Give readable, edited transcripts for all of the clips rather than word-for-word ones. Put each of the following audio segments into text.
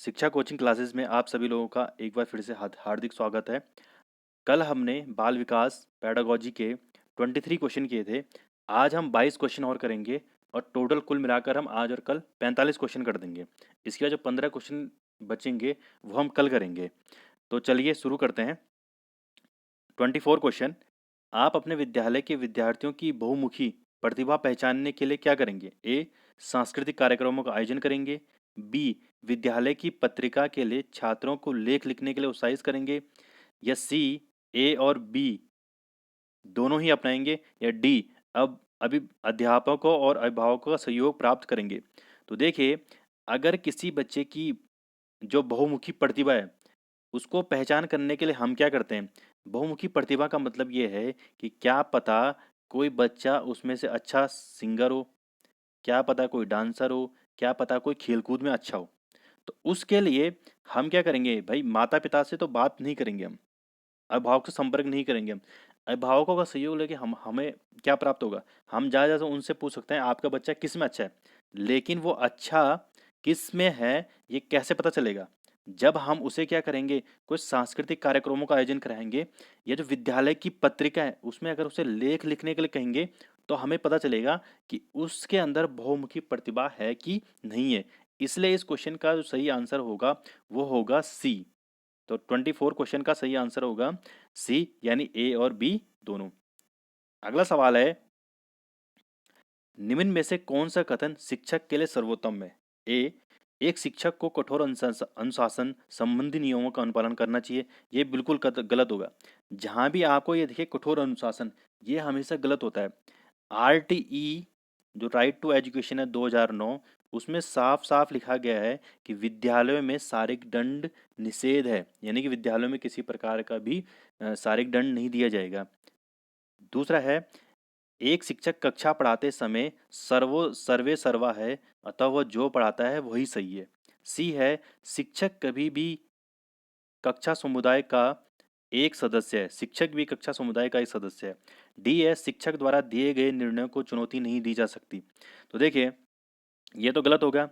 शिक्षा coaching classes में आप सभी लोगों का एक बार फिर से हार्दिक स्वागत है। कल हमने बाल विकास पेडागोजी के 23 क्वेश्चन किए थे। आज हम 22 क्वेश्चन और करेंगे और टोटल कुल मिलाकर हम आज और कल 45 क्वेश्चन कर देंगे। इसके बाद जो 15 क्वेश्चन बचेंगे वो हम कल करेंगे। तो चलिए शुरू करते हैं। 24 क्वेश्चन। आप अपने विद्यालय के विद्यार्थियों की बहुमुखी प्रतिभा पहचानने के लिए क्या करेंगे? ए, सांस्कृतिक कार्यक्रमों का आयोजन करेंगे। बी, विद्यालय की पत्रिका के लिए छात्रों को लेख लिखने के लिए उत्साहित करेंगे। या सी, ए और बी दोनों ही अपनाएंगे। या डी, अब अभी अध्यापकों और अभिभावकों का सहयोग प्राप्त करेंगे। तो देखिए, अगर किसी बच्चे की जो बहुमुखी प्रतिभा है उसको पहचान करने के लिए हम क्या करते हैं? बहुमुखी प्रतिभा का मतलब ये है कि क्या पता कोई बच्चा उसमें से अच्छा सिंगर हो, क्या पता कोई डांसर हो, क्या पता कोई खेलकूद में अच्छा हो। तो उसके लिए हम क्या करेंगे भाई? माता पिता से तो बात नहीं करेंगे हम, अभिभावक से संपर्क नहीं करेंगे हम। अभिभावकों का सहयोग लेके हम हमें क्या प्राप्त होगा? हम ज़्यादा से उनसे पूछ सकते हैं आपका बच्चा किस में अच्छा है। लेकिन वो अच्छा किस में है ये कैसे पता चलेगा? जब हम उसे क्या करेंगे, कुछ सांस्कृतिक कार्यक्रमों का आयोजन कराएंगे या जो विद्यालय की पत्रिका है उसमें अगर उसे लेख लिखने के लिए कहेंगे तो हमें पता चलेगा कि उसके अंदर बहुमुखी प्रतिभा है कि नहीं है। इसलिए इस क्वेश्चन का जो सही आंसर होगा वो होगा सी। तो 24 क्वेश्चन का सही आंसर होगा सी, यानी ए और बी दोनों। अगला सवाल है, निम्न में से कौन सा कथन शिक्षक के लिए सर्वोत्तम है? ए, एक शिक्षक को कठोर अनुशासन संबंधी नियमों का अनुपालन करना चाहिए। ये बिल्कुल गलत होगा। जहां भी आपको ये देखिए कठोर अनुशासन, ये हमेशा गलत होता है। आरटीई जो राइट टू एजुकेशन है 2009, उसमें साफ साफ लिखा गया है कि विद्यालयों में शारीरिक दंड निषेध है, यानी कि विद्यालयों में किसी प्रकार का भी शारीरिक दंड नहीं दिया जाएगा। दूसरा है, एक शिक्षक कक्षा पढ़ाते समय सर्वे सर्वा है, अतः वह जो पढ़ाता है वही सही है। सी है, शिक्षक कभी भी कक्षा समुदाय का एक सदस्य है, शिक्षक भी कक्षा समुदाय का एक सदस्य है। डी है, शिक्षक द्वारा दिए गए निर्णयों को चुनौती नहीं दी जा सकती। तो देखिए, ये तो गलत हो गया।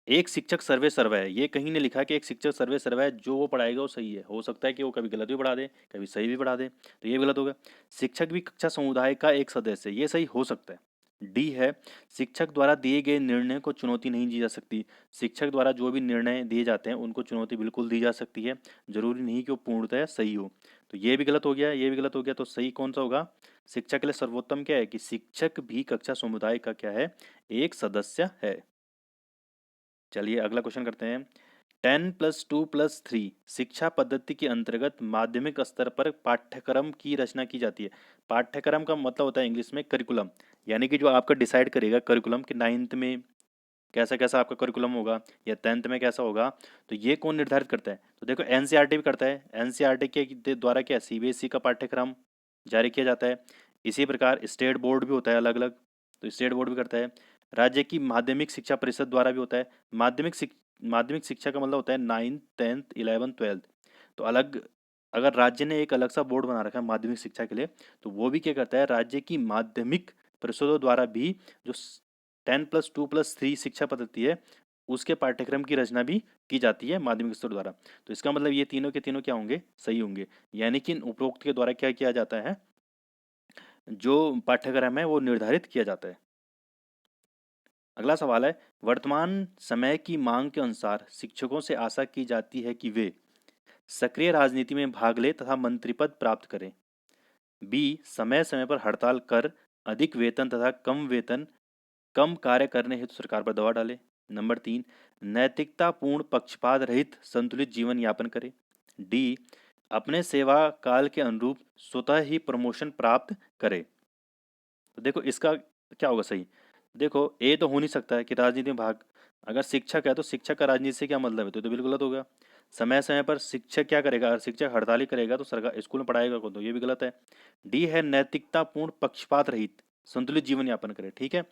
एक शिक्षक सर्वे सर्वा है, ये कहीं ने लिखा कि एक शिक्षक सर्वे सर्वा है, जो वो पढ़ाएगा वो सही है। हो सकता है कि वो कभी गलत भी पढ़ा दे, कभी सही भी पढ़ा दे, तो ये भी गलत होगा। शिक्षक भी कक्षा समुदाय का एक सदस्य है, ये सही हो सकता है। डी है, शिक्षक द्वारा दिए गए निर्णय को चुनौती नहीं दी जा सकती। शिक्षक द्वारा जो भी निर्णय दिए जाते हैं उनको चुनौती बिल्कुल दी जा सकती है, जरूरी नहीं कि वो पूर्णतः सही हो। तो ये भी गलत हो गया, ये भी गलत हो गया। तो सही कौन सा होगा? शिक्षक के लिए सर्वोत्तम क्या है कि शिक्षक भी कक्षा समुदाय का क्या है, एक सदस्य है। चलिए अगला क्वेश्चन करते हैं। 10+2+3 शिक्षा पद्धति के अंतर्गत माध्यमिक स्तर पर पाठ्यक्रम की रचना की जाती है। पाठ्यक्रम का मतलब होता है इंग्लिश में करिकुलम, यानी कि जो आपका डिसाइड करेगा करिकुलम कि नाइन्थ में कैसा कैसा आपका करिकुलम होगा या 10th में कैसा होगा। तो ये कौन निर्धारित करता है? तो देखो, एनसीईआरटी भी करता है। एनसीईआरटी के द्वारा क्या सीबीएसई का पाठ्यक्रम जारी किया जाता है। इसी प्रकार स्टेट बोर्ड भी होता है अलग अलग, तो स्टेट बोर्ड भी करता है। राज्य की माध्यमिक शिक्षा परिषद द्वारा भी होता है। माध्यमिक शिक्षा का मतलब होता है 9th 10th 11th 12th। तो अलग, अगर राज्य ने एक अलग सा बोर्ड बना रखा है माध्यमिक शिक्षा के लिए, तो वो भी क्या करता है, राज्य की माध्यमिक परिषदों द्वारा भी जो 10+2+3 शिक्षा पद्धति है उसके पाठ्यक्रम की रचना भी की जाती है माध्यमिक स्तर द्वारा। तो इसका मतलब ये तीनों के तीनों क्या होंगे, सही होंगे। यानी कि इन उपरोक्त के द्वारा क्या किया जाता है, जो पाठ्यक्रम है वो निर्धारित किया जाता है। अगला सवाल है, वर्तमान समय की मांग के अनुसार शिक्षकों से आशा की जाती है कि वे सक्रिय राजनीति में भाग ले तथा मंत्री पद प्राप्त करें। बी, समय समय पर हड़ताल कर अधिक वेतन तथा कम कार्य करने हेतु सरकार पर दबाव डाले। नंबर 3, नैतिकतापूर्ण पक्षपात रहित संतुलित जीवन यापन करे। डी, अपने सेवा काल के अनुरूप स्वतः ही प्रमोशन प्राप्त करे। तो देखो इसका क्या होगा सही? देखो, ए तो हो नहीं सकता है कि राजनीति में भाग। अगर शिक्षक है तो शिक्षक का राजनीति से क्या मतलब है? तो बिल्कुल गलत होगा। समय समय पर शिक्षक क्या करेगा? अगर शिक्षक हड़ताली करेगा तो सरकार स्कूल में पढ़ाएगा कौन? तो ये भी गलत है। डी है, नैतिकतापूर्ण पक्षपात रहित संतुलित जीवन यापन करे। ठीक है,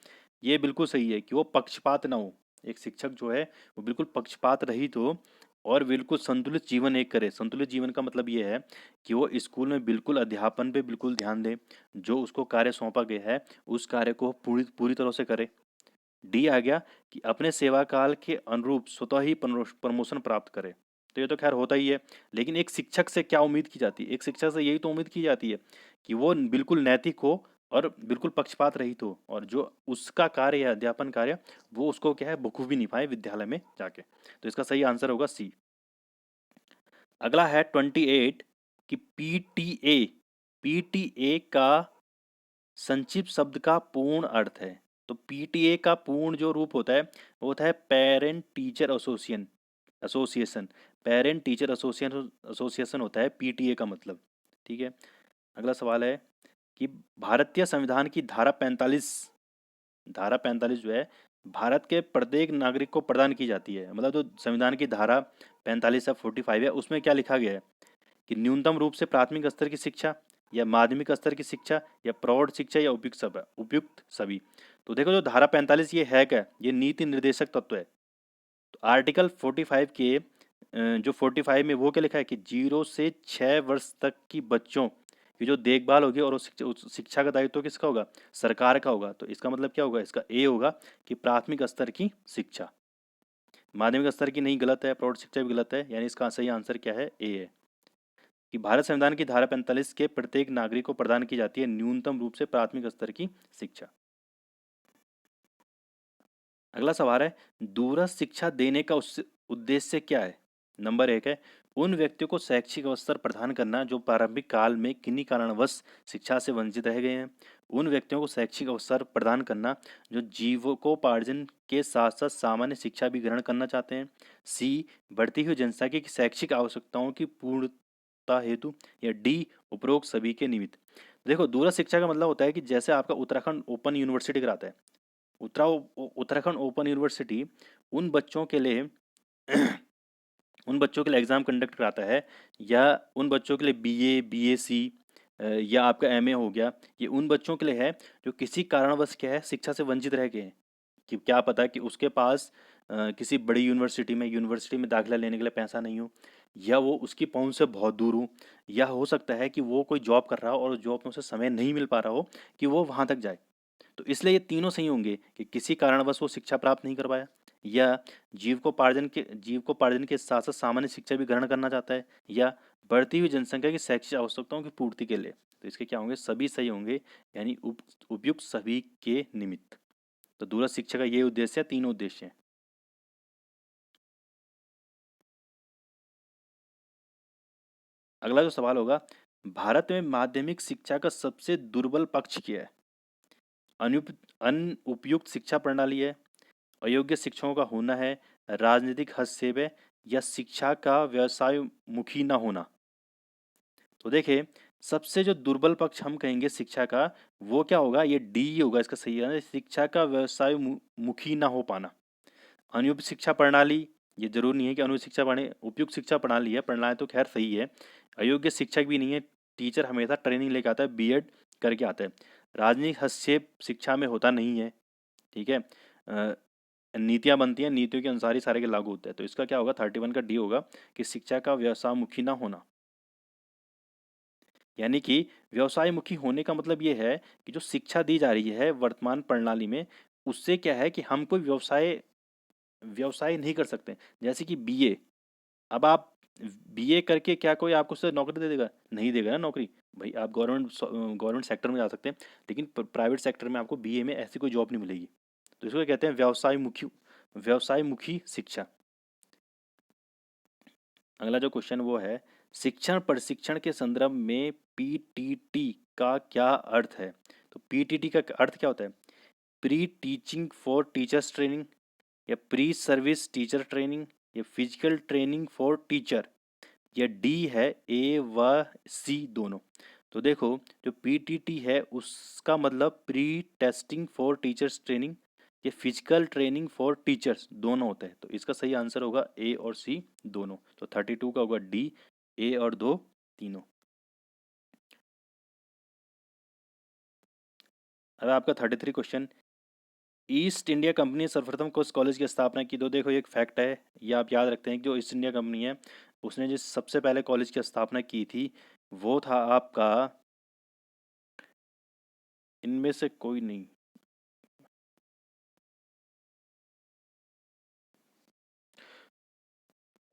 ये बिल्कुल सही है कि वो पक्षपात ना हो। एक शिक्षक जो है वो बिल्कुल पक्षपात रहित हो और बिल्कुल संतुलित जीवन एक करे। संतुलित जीवन का मतलब ये है कि वो स्कूल में बिल्कुल अध्यापन पे बिल्कुल ध्यान दे, जो उसको कार्य सौंपा गया है उस कार्य को पूरी पूरी तरह से करे। डी आ गया कि अपने सेवा काल के अनुरूप स्वतः ही प्रमोशन प्राप्त करे। तो ये तो खैर होता ही है, लेकिन एक शिक्षक से क्या उम्मीद की जाती है? एक शिक्षक से यही तो उम्मीद की जाती है कि वो बिल्कुल नैतिक हो और बिल्कुल पक्षपात रहित हो, और जो उसका कार्य है अध्यापन कार्य, वो उसको क्या है बखूबी निभाए विद्यालय में जाके। तो इसका सही आंसर होगा सी। अगला है 28 कि पीटीए, पीटीए का संक्षिप्त शब्द का पूर्ण अर्थ है। तो पीटीए का पूर्ण जो रूप होता है वो होता है parent teacher association, association, parent teacher association, association होता है पीटीए का मतलब। ठीक है। अगला सवाल है कि भारतीय संविधान की धारा 45, धारा 45 जो है भारत के प्रत्येक नागरिक को प्रदान की जाती है। मतलब जो संविधान की धारा 45 या 45 है उसमें क्या लिखा गया है कि न्यूनतम रूप से प्राथमिक स्तर की शिक्षा या माध्यमिक स्तर की शिक्षा या प्रौढ़ शिक्षा या उपयुक्त सब, उपयुक्त सभी। तो देखो जो धारा 45 ये है क्या, ये नीति निर्देशक तत्व है। तो आर्टिकल 45 के जो 45 में वो क्या लिखा है कि 0 से 6 वर्ष तक की बच्चों की जो देखभाल होगी और उस शिक्षा का दायित्व किसका होगा? सरकार का होगा। तो इसका मतलब क्या होगा? इसका ए होगा कि प्राथमिक स्तर की शिक्षा। माध्यमिक स्तर की नहीं, गलत है। प्रौढ़ शिक्षा भी गलत है, यानी इसका सही आंसर क्या है? ए है कि भारत संविधान की धारा 45 के प्रत्येक नागरिक को प्रदान की जाती है न्यूनतम रूप से प्राथमिक स्तर की शिक्षा। अगला सवाल है दूरस्थ शिक्षा देने का उद्देश्य क्या है? नंबर 1 है उन व्यक्तियों को शैक्षिक अवसर प्रदान करना जो प्रारंभिक काल में किन्हीं कारणवश शिक्षा से वंचित रह गए हैं। उन व्यक्तियों को शैक्षिक अवसर प्रदान करना जो जीविकोपार्जन के साथ साथ सामान्य शिक्षा भी ग्रहण करना चाहते हैं। सी, बढ़ती हुई जनसंख्या की शैक्षिक आवश्यकताओं की पूर्णता हेतु। या डी, उपरोक्त सभी के निमित्त। देखो दूरस्थ शिक्षा का मतलब होता है कि जैसे आपका उत्तराखंड ओपन यूनिवर्सिटी कराता है, उत्तराखंड ओपन यूनिवर्सिटी उन बच्चों के लिए उन बच्चों के लिए एग्ज़ाम कंडक्ट कराता है, या उन बच्चों के लिए बीए, बीएससी या आपका एमए हो गया, ये उन बच्चों के लिए है जो किसी कारणवश क्या है शिक्षा से वंचित रह गए हैं। कि क्या पता कि उसके पास किसी बड़ी यूनिवर्सिटी में दाखिला लेने के लिए पैसा नहीं हो, या वो उसकी पहुंच से बहुत दूर हो, या हो सकता है कि वो कोई जॉब कर रहा हो और जॉब में उसे समय नहीं मिल पा रहा हो कि वो वहाँ तक जाए। तो इसलिए ये तीनों सही होंगे कि किसी कारणवश वो शिक्षा प्राप्त नहीं कर पाया, या जीविकोपार्जन के साथ साथ सामान्य शिक्षा भी ग्रहण करना चाहता है, या बढ़ती हुई जनसंख्या की शैक्षिक आवश्यकताओं की पूर्ति के लिए। तो इसके क्या होंगे? सभी सही होंगे, यानी उपयुक्त सभी के निमित्त। तो दूरस्थ शिक्षा का ये उद्देश्य है, तीनों उद्देश्य हैं। अगला जो सवाल होगा, भारत में माध्यमिक शिक्षा का सबसे दुर्बल पक्ष क्या है? अनुपयुक्त शिक्षा प्रणाली है, अयोग्य शिक्षकों का होना है, राजनीतिक हस्तक्षेप है, या शिक्षा का व्यवसाय मुखी न होना। तो देखिए सबसे जो दुर्बल पक्ष हम कहेंगे शिक्षा का, वो क्या होगा? ये डी होगा इसका सही है, शिक्षा का व्यवसाय मुखी ना हो पाना। अनुपयुक्त शिक्षा प्रणाली, ये जरूर नहीं है कि अनुपयुक्त शिक्षा प्रणाली, उपयुक्त शिक्षा प्रणाली है, प्रणाली तो खैर सही है। अयोग्य शिक्षक भी नहीं है, टीचर हमेशा ट्रेनिंग लेके आता है, बीएड करके आता है। राजनीतिक हस्तक्षेप शिक्षा में होता नहीं है। ठीक है। नीतियां बनती हैं, नीतियों के अनुसार ही सारे के लागू होते हैं। तो इसका क्या होगा? 31 का डी होगा कि शिक्षा का व्यवसाय मुखी ना होना। यानी कि व्यवसाय मुखी होने का मतलब ये है कि जो शिक्षा दी जा रही है वर्तमान प्रणाली में, उससे क्या है कि हम कोई व्यवसाय व्यवसाय नहीं कर सकते। जैसे कि बीए, अब आप बीए करके क्या कोई आपको उससे नौकरी दे देगा? नहीं देगा ना नौकरी। भाई आप गवर्नमेंट सेक्टर में जा सकते हैं, लेकिन प्राइवेट सेक्टर में आपको बीए में ऐसी कोई जॉब नहीं मिलेगी। तो इसको कहते हैं व्यवसाय मुखी शिक्षा। अगला जो क्वेश्चन वो है शिक्षण प्रशिक्षण के संदर्भ में पीटीटी का क्या अर्थ है? तो पीटीटी का अर्थ क्या होता है? Pre teaching for teachers training, या प्री सर्विस टीचर ट्रेनिंग, या फिजिकल ट्रेनिंग फॉर टीचर, या डी है ए व सी दोनों। तो देखो जो पीटीटी है उसका मतलब pre testing for teachers training, ये फिजिकल ट्रेनिंग फॉर टीचर्स दोनों होते हैं। तो इसका सही आंसर होगा ए और सी दोनों। तो 32 का होगा डी, ए और दो तीनों। अब आपका 33 क्वेश्चन, ईस्ट इंडिया कंपनी ने सर्वप्रथम किस कॉलेज की स्थापना की? तो देखो ये एक फैक्ट है, ये आप याद रखते हैं कि जो ईस्ट इंडिया कंपनी है उसने जिस सबसे पहले कॉलेज की स्थापना की थी वो था आपका, इनमें से कोई नहीं,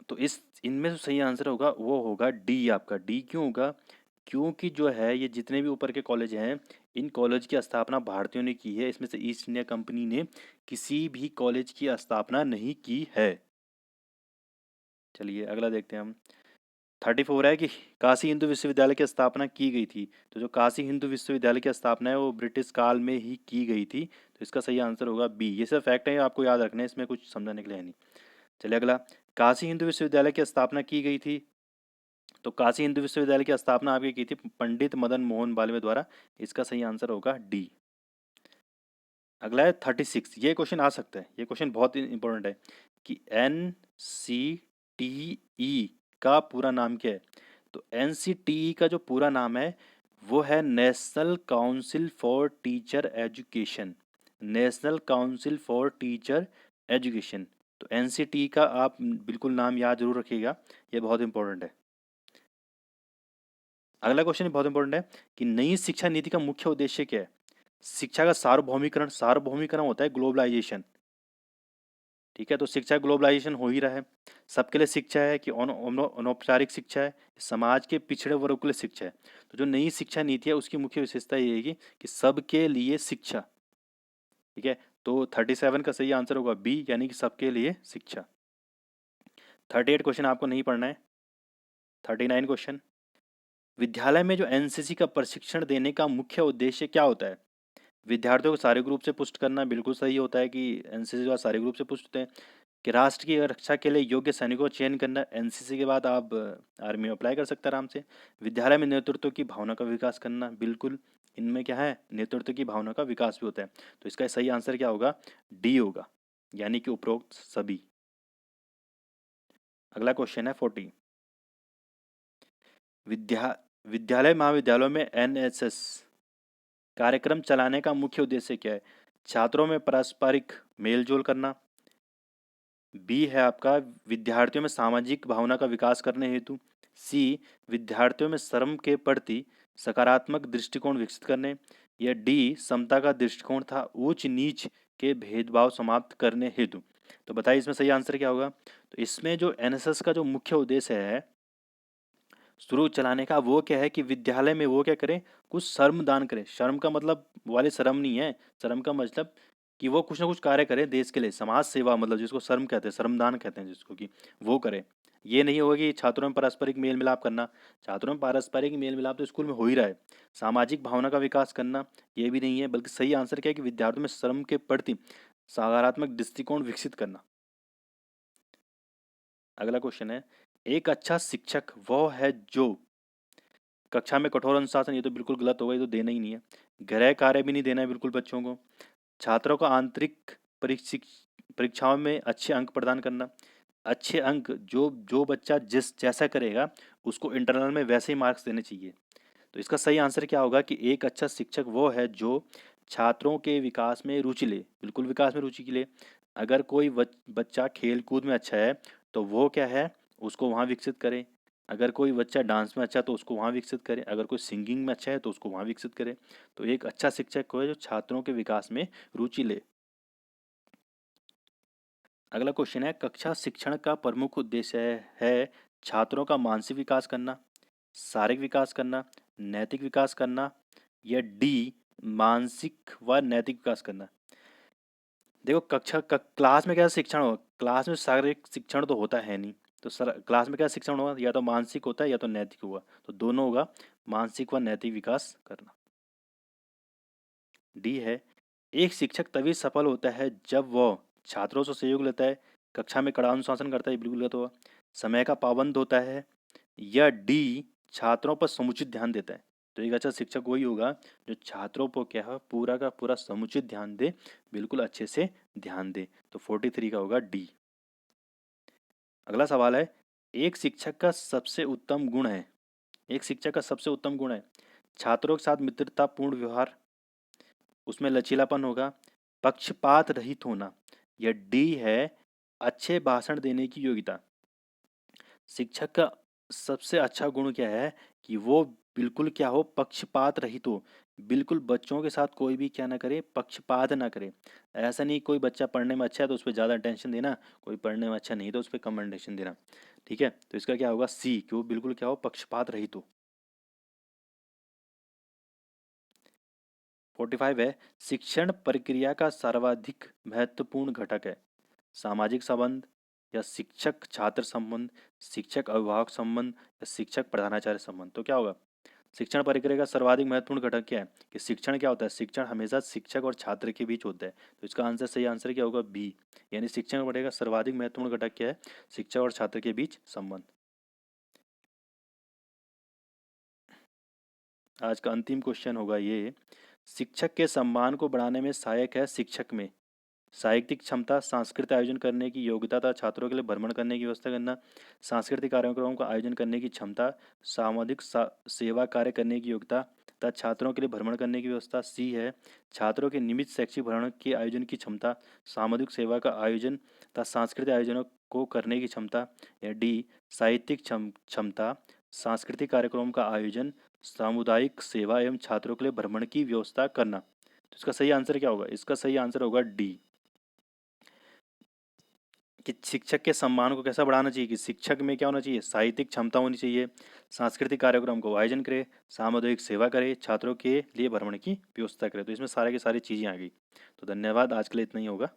तो इस इनमें जो सही आंसर होगा वो होगा डी आपका। डी क्यों होगा? क्योंकि जो है ये जितने भी ऊपर के कॉलेज हैं, इन कॉलेज की स्थापना भारतीयों ने की है। इसमें से ईस्ट इंडिया कंपनी ने किसी भी कॉलेज की स्थापना नहीं की है। चलिए अगला देखते हैं हम। 34 है कि काशी हिंदू विश्वविद्यालय की स्थापना की गई थी। तो जो काशी हिंदू विश्वविद्यालय की स्थापना है वो ब्रिटिश काल में ही की गई थी। तो इसका सही आंसर होगा बी। ये सब फैक्ट है, आपको याद रखना है, इसमें कुछ समझाने के लिए है नहीं। चलिए अगला। काशी हिंदू विश्वविद्यालय की स्थापना की गई थी। तो काशी हिंदू विश्वविद्यालय की स्थापना आपकी की थी पंडित मदन मोहन मालवीय द्वारा। इसका सही आंसर होगा डी। अगला है 36। ये क्वेश्चन आ सकता है, ये क्वेश्चन बहुत इंपॉर्टेंट है कि NCTE का पूरा नाम क्या है? तो NCTE का जो पूरा नाम है वो है national council for teacher education. National council for teacher education. तो NCTE का आप बिल्कुल नाम याद जरूर रखिएगा, ये बहुत इंपॉर्टेंट है। अगला क्वेश्चन बहुत इंपॉर्टेंट है कि नई शिक्षा नीति का मुख्य उद्देश्य क्या है? शिक्षा का सार्वभौमिकरण। सार्वभौमिकरण होता है ग्लोबलाइजेशन। ठीक है, तो शिक्षा ग्लोबलाइजेशन हो ही रहा है। सबके लिए शिक्षा है कि अनौपचारिक शिक्षा है, समाज के पिछड़े वर्ग के लिए शिक्षा है। तो जो नई शिक्षा नीति है उसकी मुख्य विशेषता ये है कि सबके लिए शिक्षा। ठीक है, तो 37 का सही आंसर होगा बी, यानी कि सबके लिए शिक्षा। 38 क्वेश्चन आपको नहीं पढ़ना है। 39 क्वेश्चन। विद्यालय में जो एनसीसी का प्रशिक्षण देने का मुख्य उद्देश्य क्या होता है? विद्यार्थियों को शारीरिक रूप से पुष्ट करना। बिल्कुल सही होता है कि एनसीसी के बाद शारीरिक रूप से पुष्ट होते हैं। कि राष्ट्र की रक्षा के लिए योग्य सैनिकों का चयन करना। एनसीसी के बाद आप आर्मी में अप्लाई कर सकते हैं आराम से। विद्यालय में नेतृत्व की भावना का विकास करना। बिल्कुल, इनमें क्या है, नेतृत्व की भावना का विकास भी होता है। तो इसका सही आंसर क्या होगा? डी होगा, यानी कि उपरोक्त सभी। अगला क्वेश्चन है 40। विद्या विद्यालय महाविद्यालयों में एनएसएस कार्यक्रम चलाने का मुख्य उद्देश्य क्या है? छात्रों में पारस्परिक मेलजोल करना। बी है आपका विद्यार्थियों में सामाजिक भावना का विकास करने हेतु। सी विद्यार्थियों में श्रम के प्रति सकारात्मक दृष्टिकोण विकसित करने। या डी समता का दृष्टिकोण था ऊंच नीच के भेदभाव समाप्त करने हेतु। तो बताइए इसमें सही आंसर क्या होगा? तो इसमें जो एनएसएस का जो मुख्य उद्देश्य है शुरू चलाने का, वो क्या है कि विद्यालय में वो क्या करें, कुछ श्रम दान करें। शर्म का मतलब वाले श्रम नहीं है, श्रम का मतलब कि वो कुछ ना कुछ कार्य करे देश के लिए, समाज सेवा, मतलब जिसको श्रम कहते हैं, श्रमदान कहते हैं जिसको, कि वो करे। ये नहीं होगा कि छात्रों में पारस्परिक मेल मिलाप करना। छात्रों में पारस्परिक मेल मिलाप तो स्कूल में हो ही रहा है। सामाजिक भावना का विकास करना ये भी नहीं है, बल्कि सही आंसर क्या है कि विद्यार्थियों में श्रम के प्रति सकारात्मक दृष्टिकोण विकसित करना। अगला क्वेश्चन है, एक अच्छा शिक्षक वो है जो कक्षा में कठोर अनुशासन। ये तो बिल्कुल गलत होगा, ये तो देना ही नहीं है। गृह कार्य भी नहीं देना है बिल्कुल बच्चों को। छात्रों को आंतरिक परीक्षाओं में अच्छे अंक प्रदान करना। अच्छे अंक जो जो बच्चा जिस जैसा करेगा उसको इंटरनल में वैसे ही मार्क्स देने चाहिए। तो इसका सही आंसर क्या होगा कि एक अच्छा शिक्षक वो है जो छात्रों के विकास में रुचि ले। बिल्कुल विकास में रुचि के लिए। अगर कोई बच्चा खेल कूद में अच्छा है तो वो क्या है, उसको वहाँ विकसित करे। अगर कोई बच्चा डांस में अच्छा है तो उसको वहाँ विकसित करे। अगर कोई सिंगिंग में अच्छा है तो उसको वहाँ विकसित करे। तो एक अच्छा शिक्षक को है जो छात्रों के विकास में रुचि ले। अगला क्वेश्चन है, कक्षा शिक्षण का प्रमुख उद्देश्य है छात्रों का मानसिक विकास करना, शारीरिक विकास करना, नैतिक विकास करना। या डी मानसिक व नैतिक विकास करना। देखो क्लास में क्या शिक्षण होगा? क्लास में शारीरिक शिक्षण तो होता है नहीं। तो सर क्लास में क्या शिक्षण होगा? या तो मानसिक होता है या तो नैतिक होगा। तो दोनों होगा, मानसिक व नैतिक विकास करना। डी है, एक शिक्षक तभी सफल होता है जब वह छात्रों से सहयोग लेता है, कक्षा में कड़ा अनुशासन करता है। बिल्कुल गलत होगा। समय का पाबंद होता है। या डी छात्रों पर समुचित ध्यान देता है। तो एक अच्छा शिक्षक वही होगा जो छात्रों पर क्या है, पूरा का पूरा समुचित ध्यान दे, बिल्कुल अच्छे से ध्यान दे। तो 43 का होगा डी। अगला सवाल है, एक शिक्षक का सबसे उत्तम गुण है। एक शिक्षक का सबसे उत्तम गुण है छात्रों के साथ मित्रतापूर्ण व्यवहार, उसमें लचीलापन होगा, पक्षपात रहित होना। या डी है अच्छे भाषण देने की योग्यता। शिक्षक का सबसे अच्छा गुण क्या है कि वो बिल्कुल क्या हो, पक्षपात रहित हो। बिल्कुल बच्चों के साथ कोई भी क्या ना करे, पक्षपात ना करे। ऐसा नहीं कोई बच्चा पढ़ने में अच्छा है तो उस पर ज़्यादा अटेंशन देना, कोई पढ़ने में अच्छा नहीं तो उस पर कम अटेंशन देना। ठीक है, तो इसका क्या होगा, सी, कि वो बिल्कुल क्या हो, पक्षपात रहित हो। 45 है, शिक्षण प्रक्रिया का सर्वाधिक महत्वपूर्ण घटक है। सामाजिक संबंध, या शिक्षक छात्र संबंध, शिक्षक अभिभावक संबंध, या शिक्षक प्रधानाचार्य संबंध। तो क्या होगा, शिक्षण प्रक्रिया का सर्वाधिक महत्वपूर्ण घटक क्या है, कि शिक्षण क्या होता है, शिक्षण हमेशा शिक्षक और छात्र के बीच होता है। तो इसका आंसर, सही आंसर क्या होगा, बी। यानी शिक्षण प्रक्रिया का सर्वाधिक महत्वपूर्ण घटक क्या है, शिक्षक और छात्र के बीच संबंध। आज का अंतिम क्वेश्चन होगा ये, शिक्षक के सम्मान को बढ़ाने में सहायक है शिक्षक में साहित्यिक क्षमता, सांस्कृतिक आयोजन करने की योग्यता तथा छात्रों के लिए भ्रमण करने की व्यवस्था करना, सांस्कृतिक कार्यक्रमों का आयोजन करने की क्षमता, सामाजिक सेवा कार्य करने की योग्यता तथा छात्रों के लिए भ्रमण करने की व्यवस्था। सी है, छात्रों के नियमित शैक्षिक भ्रमण के आयोजन की क्षमता, सामाजिक सेवा का आयोजन तथा सांस्कृतिक आयोजनों को करने की क्षमता। या डी, साहित्यिक क्षमता, सांस्कृतिक कार्यक्रमों का आयोजन, सामुदायिक सेवा एवं छात्रों के लिए भ्रमण की व्यवस्था करना। तो इसका सही आंसर क्या होगा, इसका सही आंसर होगा डी, कि शिक्षक के सम्मान को कैसा बढ़ाना चाहिए, कि शिक्षक में क्या होना चाहिए, साहित्यिक क्षमता होनी चाहिए, सांस्कृतिक कार्यक्रम को आयोजन करे, सामुदायिक सेवा करे, छात्रों के लिए भ्रमण की व्यवस्था करे। तो इसमें सारे की सारी चीज़ें आ गई। तो धन्यवाद, आज के लिए इतना ही होगा।